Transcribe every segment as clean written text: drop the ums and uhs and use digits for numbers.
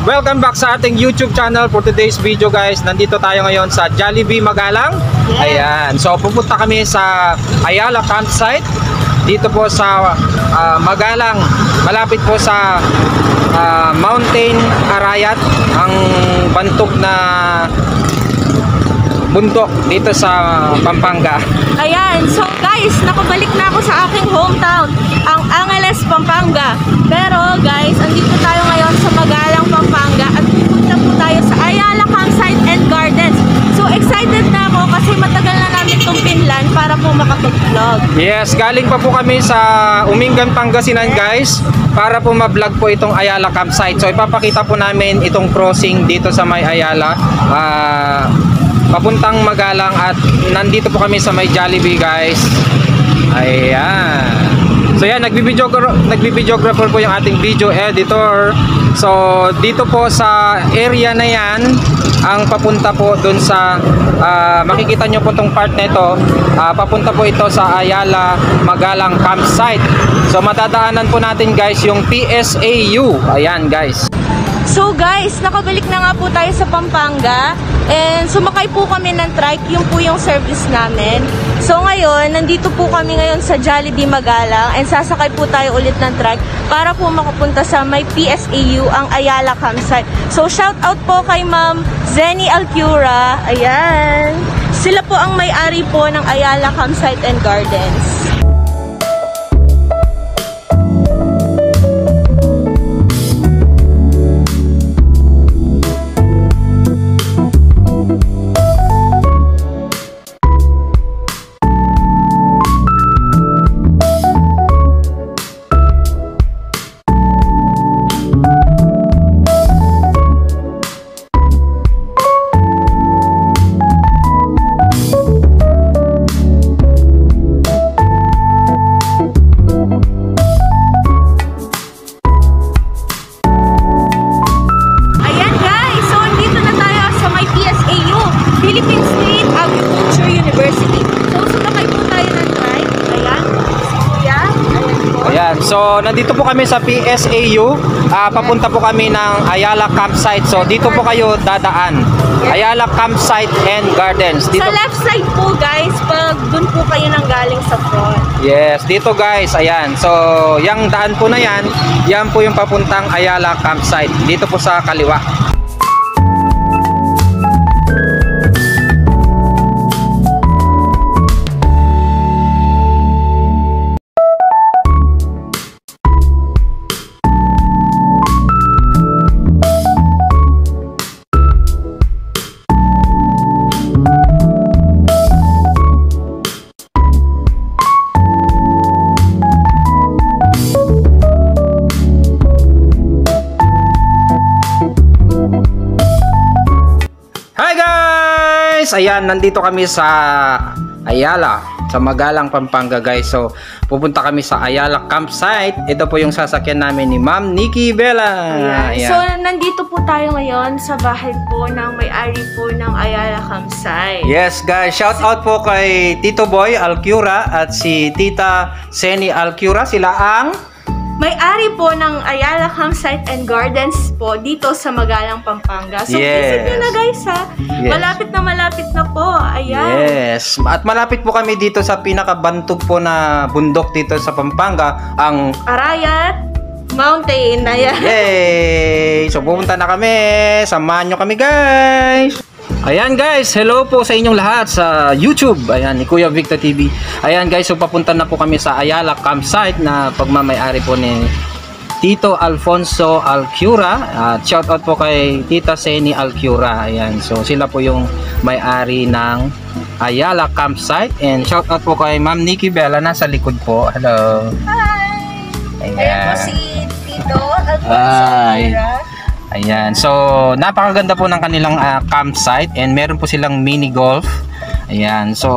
Welcome back sa ating YouTube channel. For today's video guys, nandito tayo ngayon sa Jollibee Magalang. Ayan, so pupunta kami sa Ayala campsite dito po sa Magalang, malapit po sa Mountain Arayat, ang bantog na bundok dito sa Pampanga. Ayan, so guys, nakabalik na ako sa aking hometown, ang Angeles, Pampanga. Pero guys, andito tayo ngayon sa Magalang, Pampanga at pupunta po tayo sa Ayala Campsite and Gardens. So excited na ako kasi matagal na namin itong pinlan para po makapag-vlog. Yes, galing pa po kami sa Umingan, Pangasinan guys, para po ma-vlog po itong Ayala Campsite. So ipapakita po namin itong crossing dito sa may Ayala, papuntang Magalang, at nandito po kami sa may Jollibee guys. Ayan. So yan, nagbi-videographer po yung ating video editor. So dito po sa area na yan, ang papunta po dun sa makikita nyo po tong part na ito, papunta po ito sa Ayala Magalang Campsite. So matadaanan po natin guys yung PSAU. Ayan guys. So guys, nakabalik na nga po tayo sa Pampanga and sumakay po kami ng trike, yung po yung service namin. So ngayon, nandito po kami ngayon sa Jollibee Magalang and sasakay po tayo ulit ng trike para po makapunta sa may PSAU, ang Ayala Campsite. So shout out po kay Ma'am Zenny Alcura. Ayan. Sila po ang may-ari po ng Ayala Campsite and Gardens. So nandito po kami sa PSAU, papunta po kami ng Ayala Campsite. So dito po kayo dadaan, Ayala Campsite and Gardens dito. Sa left side po guys, pag dun po kayo nang galing sa front. Yes, dito guys, ayan. So yung daan po na yan, yan po yung papuntang Ayala Campsite, dito po sa kaliwa. Ayan, nandito kami sa Ayala, sa Magalang, Pampanga guys. So pupunta kami sa Ayala Campsite. Ito po yung sasakyan namin ni Ma'am Nikki Bella. Ayan. So nandito po tayo ngayon sa bahay po ng may-ari po ng Ayala Campsite. Yes guys, shout out po kay Tito Boy Alcura at si Tita Zenny Alcura. Sila ang may-ari po ng Ayala Campsite and Gardens po dito sa Magalang, Pampanga. So visit nyo na guys ha. Yes. Malapit na po. Ayan. Yes. At malapit po kami dito sa pinakabantog po na bundok dito sa Pampanga, ang Arayat Mountain. Ayan. Yay! So pupunta na kami. Samahan nyo kami guys. Ayan guys, hello po sa inyong lahat sa YouTube. Ayan, ni Kuya Victor TV. Ayan guys, so papunta na po kami sa Ayala Campsite na pagmamay-ari po ni Tito Alfonso Alcura. At shout out po kay Tita Zenny Alcura. Ayan, so sila po yung may-ari ng Ayala Campsite. And shout out po kay Ma'am Nikki Bella, nasa likod po. Hello. Hi. Ayan po si Tito Alfonso Alcura. Ayan, so napakaganda po ng kanilang campsite and meron po silang mini golf Ayan, so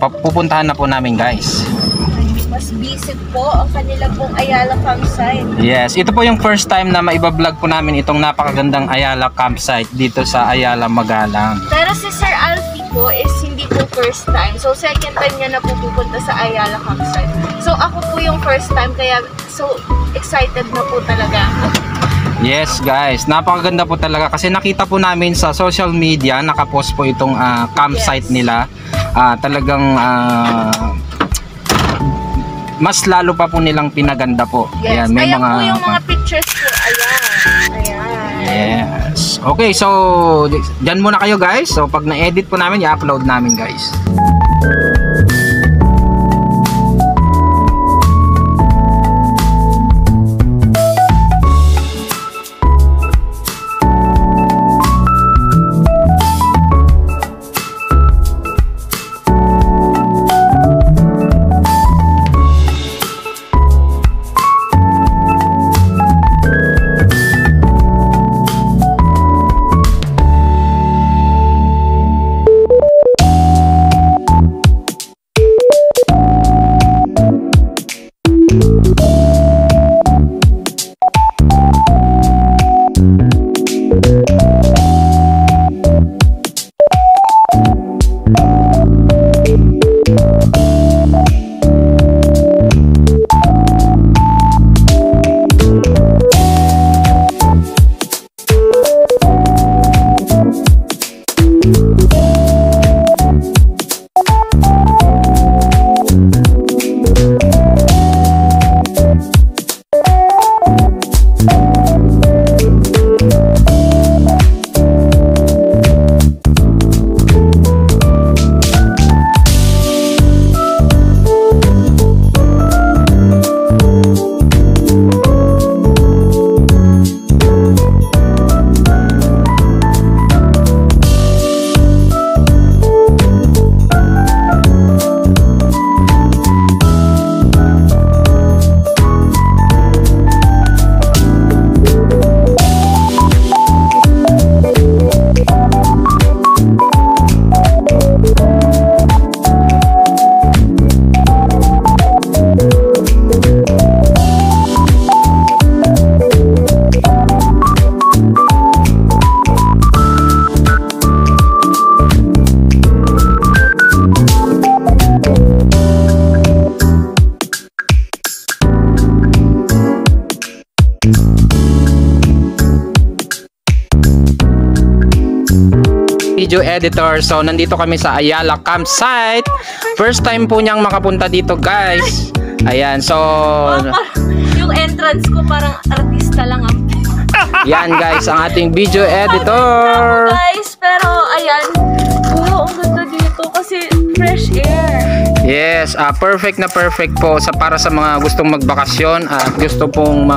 pupuntahan na po namin guys. Mas busy po ang kanila pong Ayala campsite. Yes, ito po yung first time na maibablog po namin itong napakagandang Ayala campsite dito sa Ayala Magalang. Pero si Sir Alfie po is hindi po first time. So second time niya na po pupunta sa Ayala campsite. So ako po yung first time kaya so excited na po talaga ako. Yes guys, napakaganda po talaga kasi nakita po namin sa social media, nakapost po itong campsite nila. Talagang mas lalo pa po nilang pinaganda po. Yes, ayan, may kaya po yung mga pictures po, ayan. Yes. Okay, so dyan muna kayo guys. So pag na-edit po namin, i-upload namin guys. Video editor. So nandito kami sa Ayala campsite. First time po niyang makapunta dito guys. Ayan, so yung entrance ko parang artista lang ako. yan guys, ang ating video editor. Guys, pero ayan, wow, ang ganda dito kasi fresh air. Yes, perfect na perfect po sa para sa mga gustong magbakasyon at gusto pong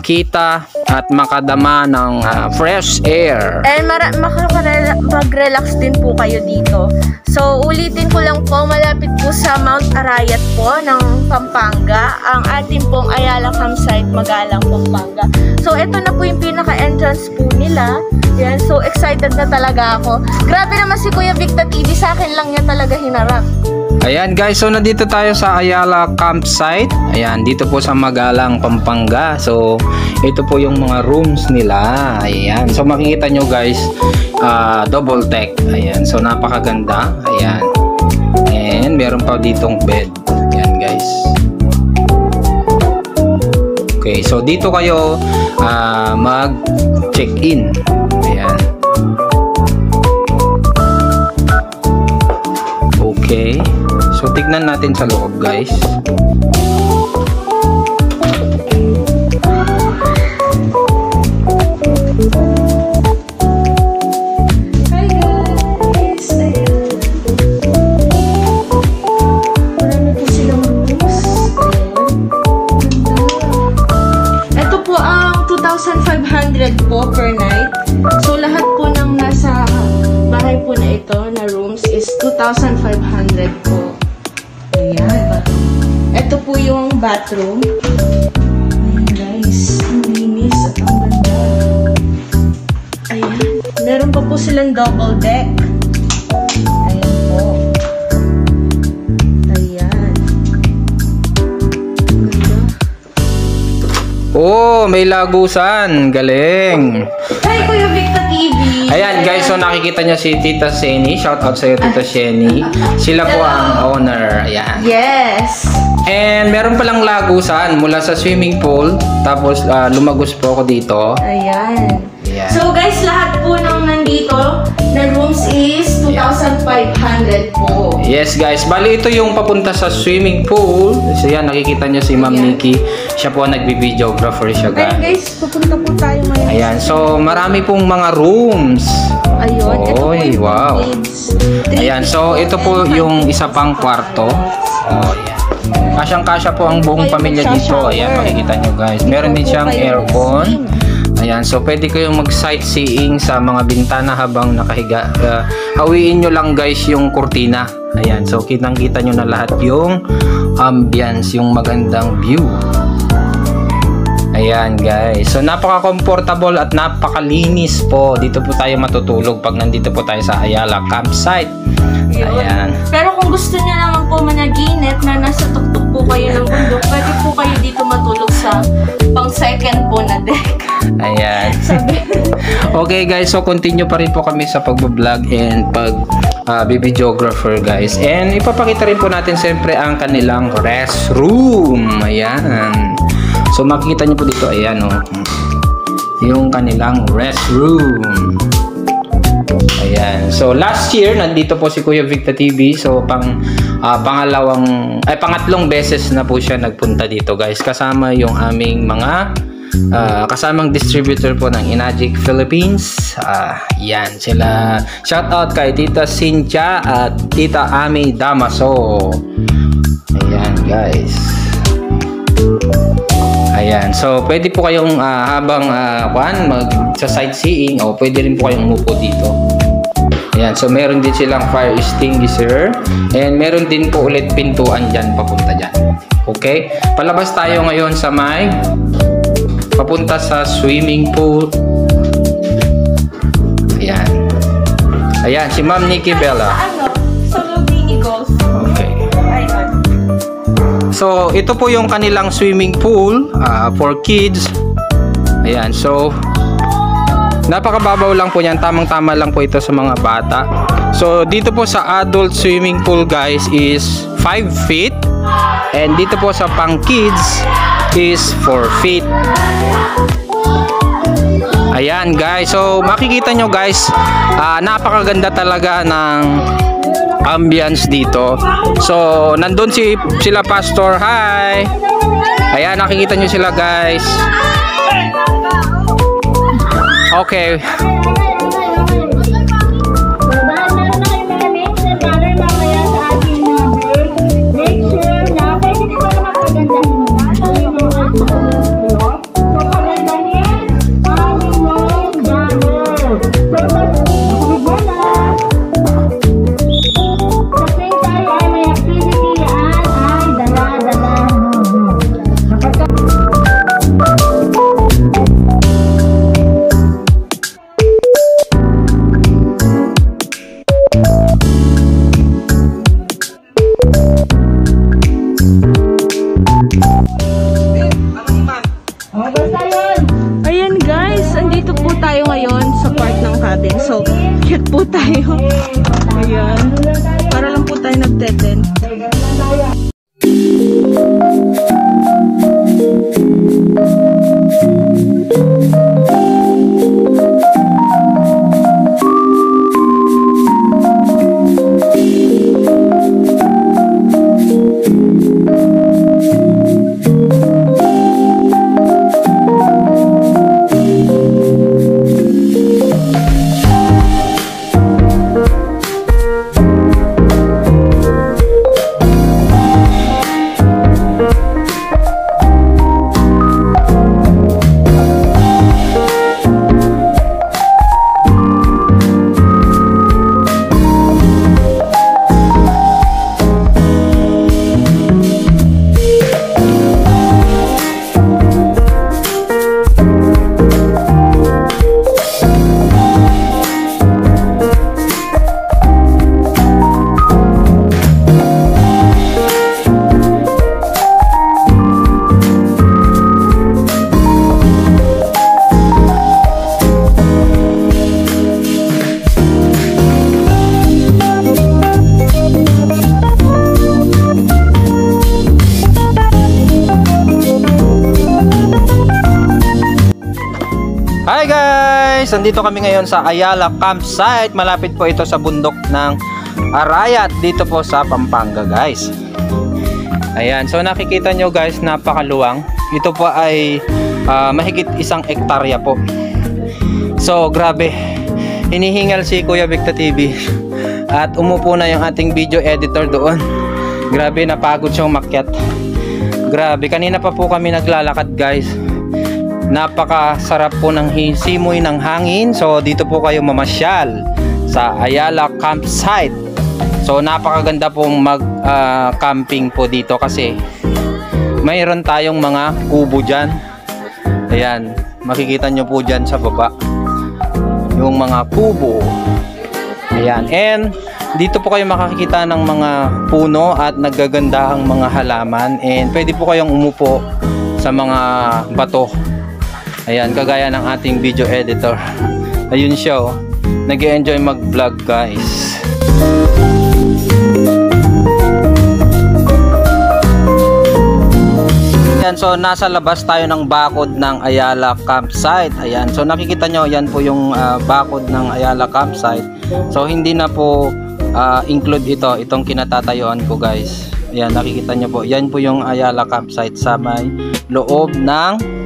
kita at makadama ng fresh air. And mag-relax din po kayo dito. So, ulitin ko lang po, malapit po sa Mount Arayat po ng Pampanga, ang ating pong Ayala campsite, Magalang, Pampanga. So, ito na po yung pinaka-entrance po nila. Yan, so excited na talaga ako. Grabe naman si Kuya Victa TV, sa akin lang niya talaga hinarap. Ayan guys, so nandito tayo sa Ayala campsite. Ayan, dito po sa Magalang, Pampanga. So, ito po yung mga rooms nila. Ayan, so makikita nyo guys, double deck. Ayan, so napakaganda. Ayan, and meron pa ditong bed. Ayan guys. Okay, so dito kayo mag-check-in. Ayan. Okay. So, tignan natin sa loob, guys. Hi, guys! Ayan. Marami po silang rooms. Ayan. Ito po ang 2,500 po per night. So, lahat po ng nasa bahay po na ito na rooms is 2,500 po. Ayan. Ito po yung bathroom. Ayan guys. Ang linis at ang ganda. Ayan. Meron pa po silang double deck. Ayan. may lagusan. Galing. Hi, Kuya Victor TV. Ayan guys, so nakikita niyo si Tita Sheni. Shout out sa iyo, Tita Sheni. Sila po ang owner. Ayan. Yes. And meron palang lagusan mula sa swimming pool. Tapos lumagos po ako dito. Ayan. Ayan. So guys, lahat po ng nandito na rooms is 2,500 po. Yes guys, bali ito yung papunta sa swimming pool. So yan, nakikita niyo si Ma'am Nikki. Siya po ang nagbi-videographer siya Ayan guys. guys, pupunta po tayo ngayon. Ayan, so marami pong mga rooms. Ayun, ito po Oy, yung wow. kids. Ayan, so ito po yung isa pang kwarto. Oh, ayan. Kasyang-kasya po ang buong pamilya dito. Ayan, makikita nyo guys. Meron din siyang aircon. Ayan, so pwede kayong mag-sightseeing sa mga bintana habang nakahiga. Hawiin nyo lang guys yung kurtina. Ayan, so kitang-kita nyo na lahat yung ambience, yung magandang view. Ayan guys, so napaka-comfortable at napakalinis po. Dito po tayo matutulog pag nandito po tayo sa Ayala Campsite. Ayan. Pero kung gusto niya naman po managinip na nasa tuktok po kayo ng bundok, pwede po kayo dito matulog sa pang second po na deck. Ayan. Okay guys, so continue pa rin po kami sa pag-vlog and videographer guys. And ipapakita rin po natin siyempre ang kanilang restroom. Ayan. So makikita niyo po dito, ayan oh. Yung kanilang restroom. Ayan. So last year nandito po si Kuya Victor TV. So pangatlong beses na po siya nagpunta dito guys. Kasama yung aming mga kasamang distributor po ng Inagic Philippines. Yan sila. Shout out kay Tita Cynthia at Tita Ami Damaso. Ayan guys. Ayan. So pwede po kayong habang mag-sightseeing o pwede rin po kayong umupo dito. Ayan. So meron din silang fire extinguisher and meron din po ulit pintuan dyan papunta dyan. Okay? Palabas tayo ngayon sa papunta sa swimming pool. Ayan. Ayan, si Ma'am Nikki Bella. Solo mini golf. Okay. Ayun. So, ito po yung kanilang swimming pool for kids. Ayan, so napakababaw lang po yan. Tamang-tama lang po ito sa mga bata. So, dito po sa adult swimming pool guys is 5 feet. And dito po sa pang kids is 4 feet. Ayan guys, so makikita nyo guys, napakaganda talaga ng ambience dito. So nandun sila Pastor, hi. Ayan, nakikita nyo sila guys. Okay. Ayan guys, andito po tayo ngayon sa part ng cabin. So, cute po tayo. Ayan. Para lang po tayo nagteten. guys, nandito kami ngayon sa Ayala Campsite. Malapit po ito sa bundok ng Arayat dito po sa Pampanga guys. Ayan, so nakikita nyo guys, napakaluwang. Ito po ay mahigit 1 hektarya po. So grabe, hinihingal si Kuya Victor TV at umupo na yung ating video editor doon. Grabe, napagod siyang makyat. Grabe, kanina pa po kami naglalakad guys. Napakasarap po ng simoy ng hangin. So dito po kayo mamasyal sa Ayala Campsite. So napakaganda pong mag-camping po dito kasi mayroon tayong mga kubo dyan. Ayan, makikita nyo po dyan sa baba yung mga kubo. Ayan, and dito po kayo makakita ng mga puno at naggagandahang mga halaman, and pwede po kayong umupo sa mga bato. Ayan, kagaya ng ating video editor. Ayun siya, oh. Nag-enjoy mag-vlog guys. Ayan, so nasa labas tayo ng bakod ng Ayala Campsite. Ayan, so nakikita nyo, yan po yung bakod ng Ayala Campsite. So hindi na po include itong kinatatayuan ko guys. Ayan, nakikita nyo po, yan po yung Ayala Campsite sa may loob ng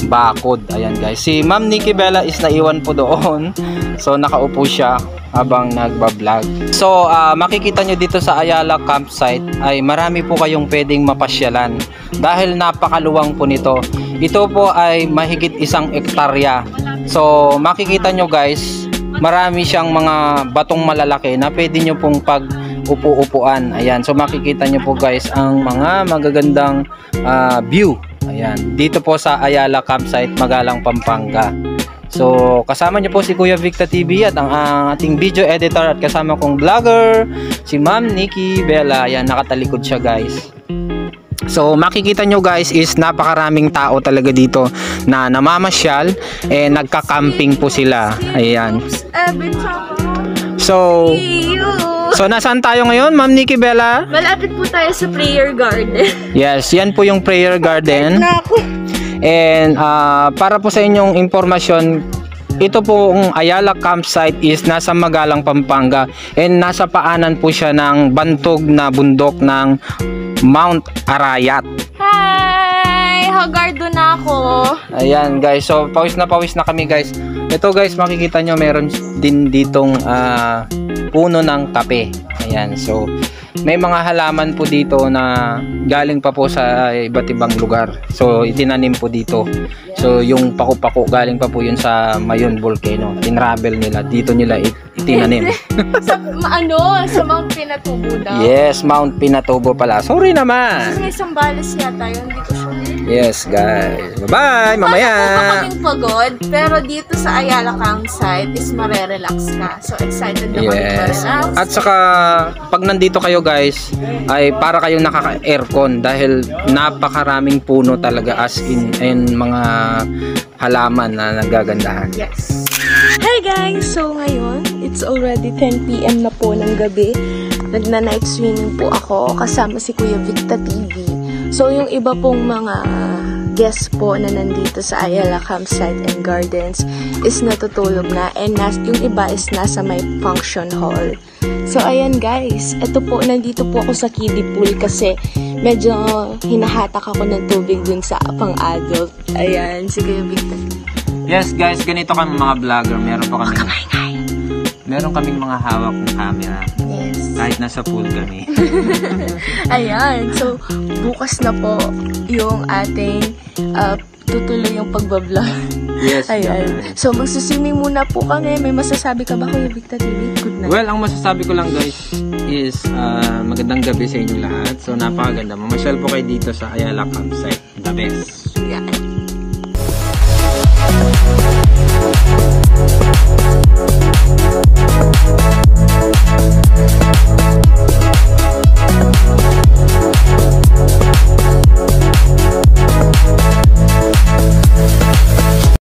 bakod. Ayan guys, si Ma'am Nikki Bella is naiwan po doon. So nakaupo siya habang nagbablog. So makikita nyo dito sa Ayala Campsite ay marami po kayong pwedeng mapasyalan dahil napakaluwang po nito. Ito po ay mahigit 1 hektarya. So makikita nyo guys, marami siyang mga batong malalaki na pwede nyo pong pag-upo-upuan. Ayan, so makikita nyo po guys ang mga magagandang view. Ayan, dito po sa Ayala Campsite, Magalang, Pampanga. So kasama nyo po si Kuya Victor TV at ang ating video editor at kasama kong vlogger si Ma'am Nikki Bella. Ayan, nakatalikod siya guys. So makikita nyo guys is napakaraming tao talaga dito na namamasyal, nagka-camping po sila. Ayan. So nasaan tayo ngayon, Ma'am Nikki Bella? Malapit po tayo sa prayer garden. Yes, yan po yung prayer garden. And para po sa inyong impormasyon, ito po ang Ayala Campsite is nasa Magalang, Pampanga, and nasa paanan po siya ng bantog na bundok ng Mount Arayat. Hi! Hagardo na ako. Ayan guys, so pawis na kami guys. Ito guys, makikita nyo meron din ditong puno ng kape. Ayan, so may mga halaman po dito na galing pa po sa iba't ibang lugar. So itinanim po dito. So yung pako-pako galing pa po yun sa Mayon Volcano. Tinravel nila, dito nila itinanim. Sa Mount Pinatubo daw? Yes, Mount Pinatubo pala. Sorry naman. May Sambales yata yun, hindi ko sure. Yes guys, bye-bye, mamaya. Kaming pagod, pero dito sa Ayala Campsite is marerelax ka. So excited na kami Yes. marelax. At saka pag nandito kayo guys, ay para kayong nakaka-aircon dahil napakaraming puno talaga, as in mga halaman na nagagandahan. Yes. Hi guys! So ngayon, it's already 10 PM na po ng gabi. Nagna-night swimming po ako kasama si Kuya Victor TV. So yung iba pong mga guests po na nandito sa Ayala Campsite and Gardens is natutulog na, and yung iba is nasa may function hall. So ayan guys, ito po, nandito po ako sa kiddie pool kasi medyo hinahatak ako ng tubig dun sa pang-adult. Ayan, si Kuya Victor. Yes guys, ganito kami mga vlogger. Meron kaming mga hawak ng camera. Yes. Kahit nasa pool kami. Ayan, so bukas na po yung ating tutuloy yung pagbablog. Yes. Ayan. So magsuswimming muna po kami. May masasabi ka ba, Kuya Victor TV? Good night. Well, ang masasabi ko lang guys is magandang gabi sa inyong lahat. So napakaganda. Mamasyal po kayo dito sa Ayala Campsite. The best. Yan.